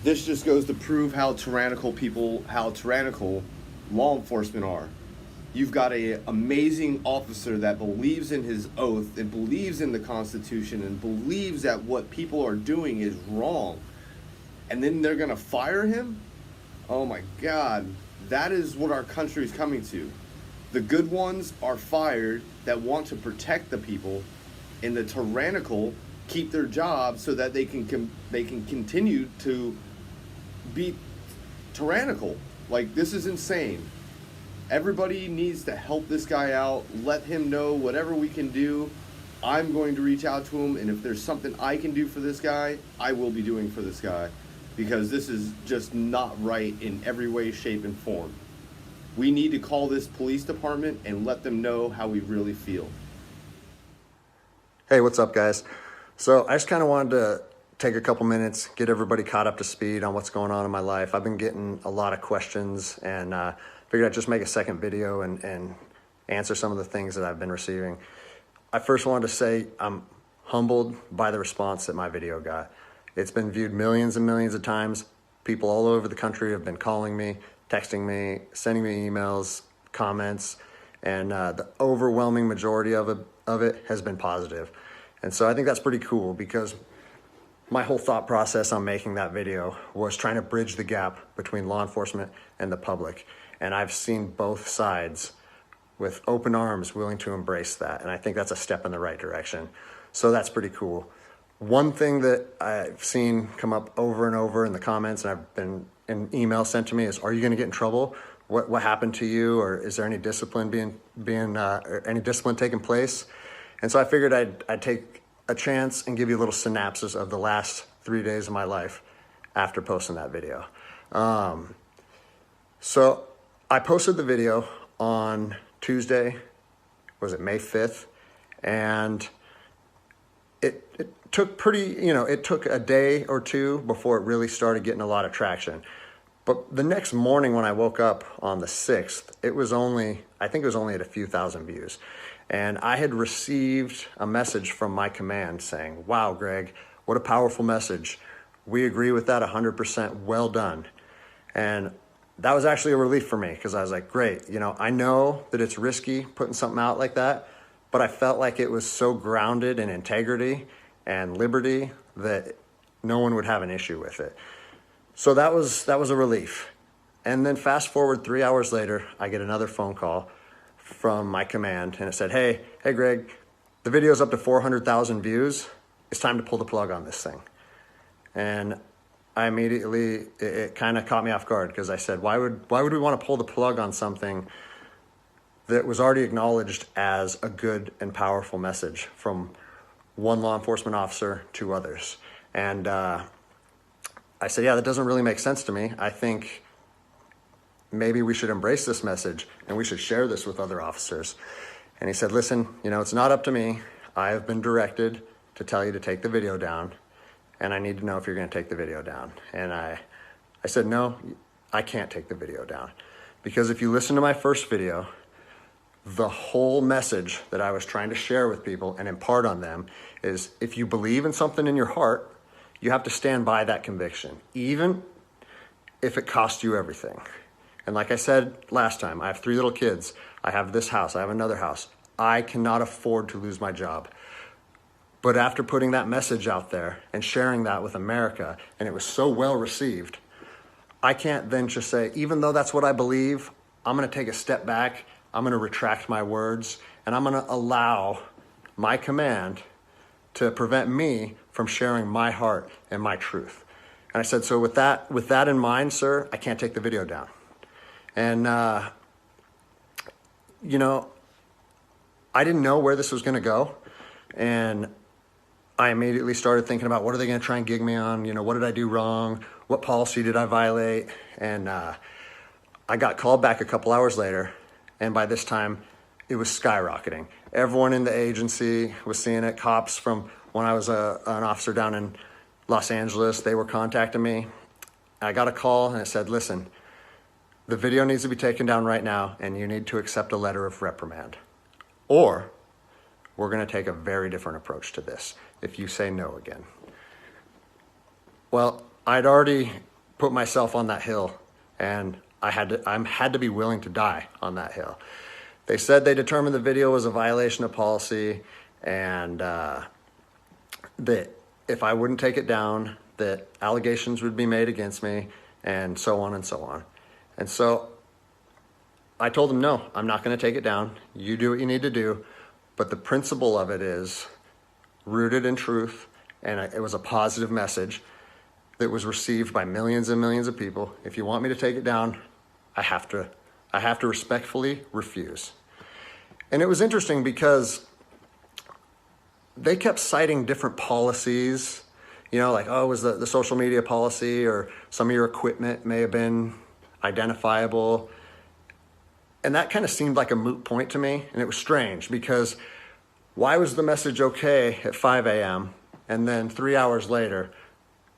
This just goes to prove how tyrannical law enforcement are. You've got a amazing officer that believes in his oath and believes in the Constitution and believes that what people are doing is wrong. And then they're going to fire him? Oh my God. That is what our country is coming to. The good ones are fired that want to protect the people, and the tyrannical keep their jobs so that they can continue to be tyrannical. Like, this is insane. Everybody needs to help this guy out. Let him know whatever we can do. I'm going to reach out to him, and if there's something I can do for this guy, I will be doing for this guy, because this is just not right in every way, shape, and form. We need to call this police department and let them know how we really feel. Hey, what's up, guys? So I just kind of wanted to take a couple minutes, get everybody caught up to speed on what's going on in my life. I've been getting a lot of questions, and figured I'd just make a second video and answer some of the things that I've been receiving. I first wanted to say I'm humbled by the response that my video got. It's been viewed millions and millions of times. People all over the country have been calling me, texting me, sending me emails, comments, and the overwhelming majority of it has been positive. And so I think that's pretty cool, because my whole thought process on making that video was trying to bridge the gap between law enforcement and the public. And I've seen both sides with open arms willing to embrace that. And I think that's a step in the right direction. So that's pretty cool. One thing that I've seen come up over and over in the comments, and I've been in email sent to me, is, are you going to get in trouble? What happened to you? Or is there any discipline or any discipline taking place? And so I figured I'd take a chance and give you a little synopsis of the last 3 days of my life after posting that video. So I posted the video on Tuesday, was it May 5th? And it took it took a day or two before it really started getting a lot of traction. But the next morning when I woke up on the 6th, I think it was only at a few thousand views. And I had received a message from my command saying, wow, Greg, what a powerful message. We agree with that 100%, well done. And that was actually a relief for me, because I was like, great, I know that it's risky putting something out like that, but I felt like it was so grounded in integrity and liberty that no one would have an issue with it. So that was a relief. And then fast forward 3 hours later, I get another phone call from my command, and it said, hey Greg, the video's up to 400,000 views. It's time to pull the plug on this thing. And I immediately, it kind of caught me off guard, because I said, why would we want to pull the plug on something that was already acknowledged as a good and powerful message from one law enforcement officer to others? And I said, yeah, that doesn't really make sense to me. I think maybe we should embrace this message and we should share this with other officers. And he said, listen, it's not up to me. I have been directed to tell you to take the video down, and I need to know if you're going to take the video down. And I said, no, I can't take the video down, because if you listen to my first video, the whole message that I was trying to share with people and impart on them is, if you believe in something in your heart, you have to stand by that conviction, even if it costs you everything. And like I said last time, I have 3 little kids. I have this house. I have another house. I cannot afford to lose my job. But after putting that message out there and sharing that with America, and it was so well received, I can't then just say, even though that's what I believe, I'm going to take a step back. I'm going to retract my words, and I'm going to allow my command to prevent me from sharing my heart and my truth. And I said, so with that in mind, sir, I can't take the video down. And, I didn't know where this was going to go. And I immediately started thinking about, what are they going to try and gig me on? What did I do wrong? What policy did I violate? And I got called back a couple hours later. And by this time, it was skyrocketing. Everyone in the agency was seeing it. Cops from when I was an officer down in Los Angeles, they were contacting me. I got a call, and it said, listen, the video needs to be taken down right now, and you need to accept a letter of reprimand, or we're going to take a very different approach to this if you say no again. Well, I'd already put myself on that hill, and I had to be willing to die on that hill. They said they determined the video was a violation of policy, and that if I wouldn't take it down, that allegations would be made against me, and so on and so on. And so I told them, no, I'm not going to take it down. You do what you need to do. But the principle of it is rooted in truth, and it was a positive message that was received by millions and millions of people. If you want me to take it down, I have to respectfully refuse. And it was interesting because they kept citing different policies, you know, like, oh, it was the social media policy, or some of your equipment may have been identifiable. And that kind of seemed like a moot point to me. And it was strange because why was the message okay at 5 a.m. and then 3 hours later,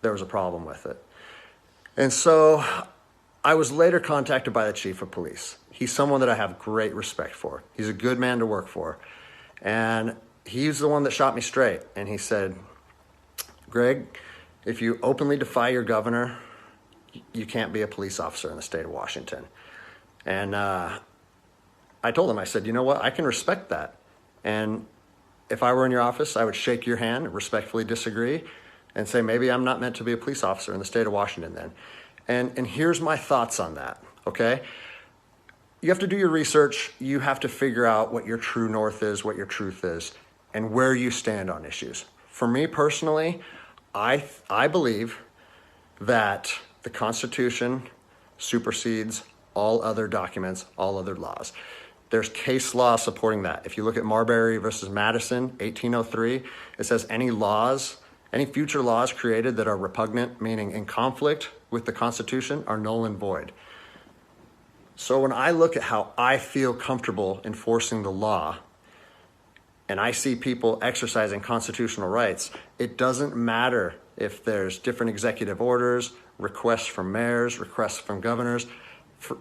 there was a problem with it? And so I was later contacted by the chief of police. He's someone that I have great respect for. He's a good man to work for. And he's the one that shot me straight. And he said, Greg, if you openly defy your governor, you can't be a police officer in the state of Washington. And I told him, I said, you know what? I can respect that. And if I were in your office, I would shake your hand, respectfully disagree, and say, maybe I'm not meant to be a police officer in the state of Washington then. And here's my thoughts on that, okay? You have to do your research. You have to figure out what your true north is, what your truth is, and where you stand on issues. For me personally, I believe that the Constitution supersedes all other documents, all other laws. There's case law supporting that. If you look at Marbury versus Madison, 1803, it says any future laws created that are repugnant, meaning in conflict with the Constitution, are null and void. So when I look at how I feel comfortable enforcing the law, and I see people exercising constitutional rights, it doesn't matter if there's different executive orders, requests from mayors, requests from governors.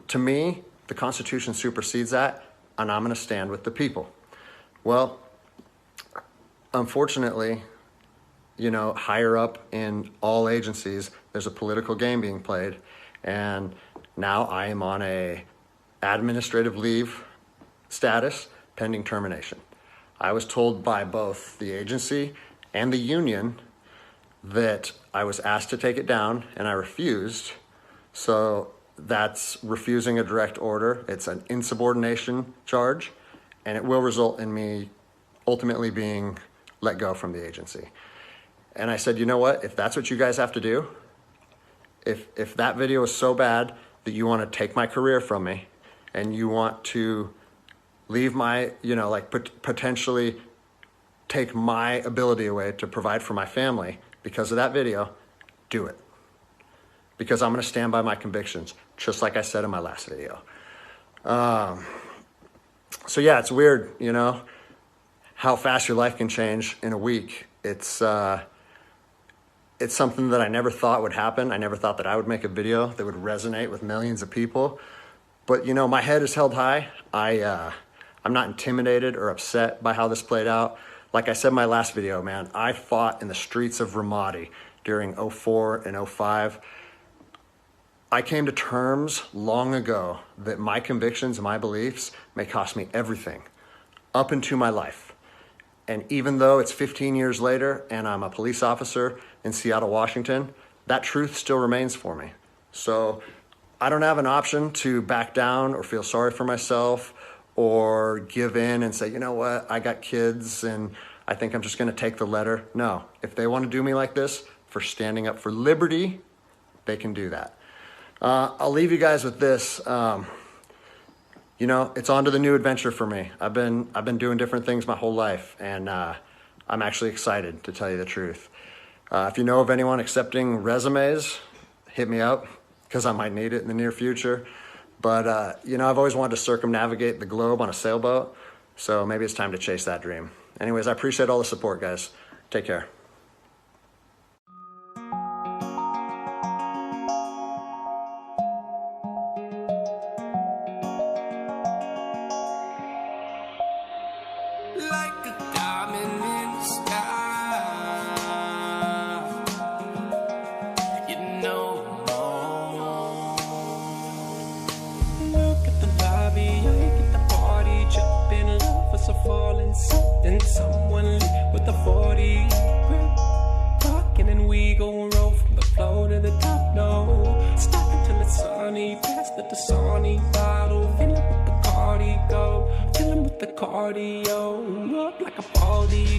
To me, the Constitution supersedes that, and I'm going to stand with the people. Well, unfortunately, you know, higher up in all agencies, there's a political game being played, and now I am on a administrative leave status pending termination. I was told by both the agency and the union that I was asked to take it down, and I refused. So that's refusing a direct order. It's an insubordination charge, and it will result in me ultimately being let go from the agency. And I said, you know what? If that's what you guys have to do, if that video is so bad that you want to take my career from me, and you want to leave my, you know, like potentially take my ability away to provide for my family because of that video, do it. Because I'm going to stand by my convictions, just like I said in my last video. So yeah, it's weird, you know, how fast your life can change in a week. It's something that I never thought would happen. I never thought that I would make a video that would resonate with millions of people. But, you know, my head is held high. I'm not intimidated or upset by how this played out. Like I said in my last video, man, I fought in the streets of Ramadi during 04 and 05. I came to terms long ago that my convictions and my beliefs may cost me everything up into my life. And even though it's 15 years later and I'm a police officer in Seattle, Washington, that truth still remains for me. So I don't have an option to back down or feel sorry for myself or give in and say, you know what, I got kids and I think I'm just going to take the letter. No, if they want to do me like this for standing up for liberty, they can do that. I'll leave you guys with this. You know, it's on to the new adventure for me. I've been doing different things my whole life, and I'm actually excited, to tell you the truth. If you know of anyone accepting resumes, hit me up, because I might need it in the near future. But, you know, I've always wanted to circumnavigate the globe on a sailboat, so maybe it's time to chase that dream. Anyways, I appreciate all the support, guys. Take care. Like a diamond in the sky, you know. and someone lit with a 40 grip. Talking and we gon' roll from the floor to the top, no. Stop until it's sunny, pass the Dasani bottle, fill it with the cardio, fill it with the cardio, up like a baldy.